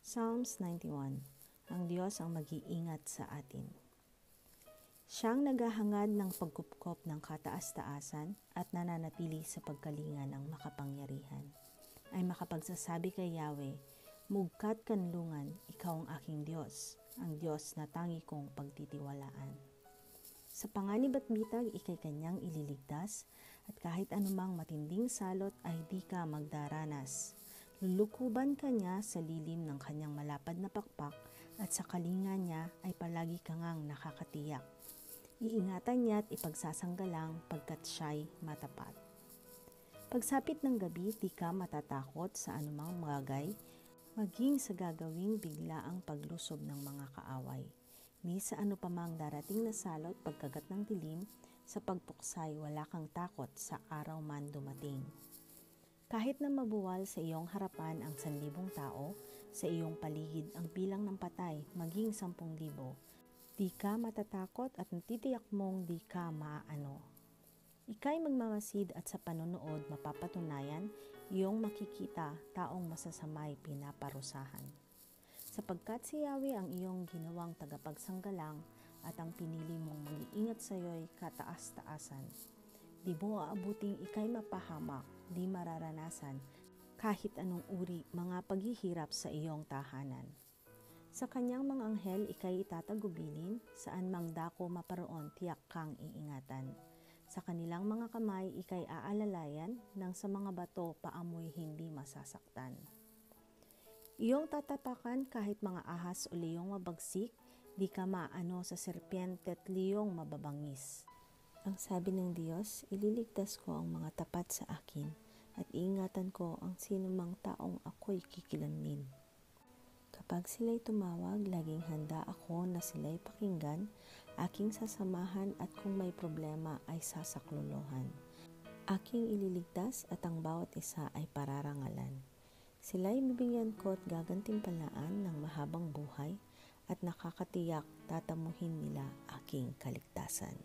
Psalms 91. Ang Diyos ang mag-iingat sa atin. Siyang naghahangad ng pagkupkop ng kataas-taasan at nananatili sa pagkalinga ng makapangyarihan. Ay makapagsasabi kay Yahweh, "Mugkat kanlungan, ikaw ang aking Diyos, ang Diyos na tangi kong pagtitiwalaan." Sa panganib at bitag, ikay kanyang ililigtas, at kahit anumang matinding salot ay di ka magdaranas. Lulukuban ka niya sa lilim ng kanyang malapad na pakpak, at sa kalinga niya ay palagi kang nakakatiyak. Iingatan niya at ipagsasanggalang pagkat siya'y matapat. Pagsapit ng gabi, di ka matatakot sa anumang bagay, maging sa gagawing bigla ang paglusob ng mga kaaway. Ni sa ano pamang darating na salot pagkagat ng dilim, sa pagpuksay wala kang takot sa araw man dumating. Kahit na mabuwal sa iyong harapan ang 1,000 tao, sa iyong paligid ang bilang ng patay maging 10,000, di ka matatakot at natitiyak mong di ka maaano. Ika'y magmamasid at sa panonood mapapatunayan, iyong makikita taong masasamay pinaparusahan. Sapagkat si Yahweh ang iyong ginawang tagapagsanggalang at ang pinili mong mag-iingat sa iyo'y kataas-taasan. Di mo aabuting ika'y mapahamak, di mararanasan kahit anong uri mga paghihirap sa iyong tahanan. Sa kanyang mga anghel ika'y itatagubilin, saan mang dako maparoon tiyak kang iingatan. Sa kanilang mga kamay ika'y aalalayan, nang sa mga bato paamoy hindi masasaktan. Iyong tatapakan kahit mga ahas o leyong mabagsik, di ka maano sa serpiente at leyong mababangis. Ang sabi ng Diyos, ililigtas ko ang mga tapat sa akin at iingatan ko ang sinumang taong ako'y kikilanlin. Kapag sila'y tumawag, laging handa ako na sila'y pakinggan, aking sasamahan at kung may problema ay sasaklolohan. Aking ililigtas at ang bawat isa ay pararangalan. Sila'y bibigyan ko at gagantimpalaan ng mahabang buhay at nakakatiyak tatamuhin nila aking kaligtasan.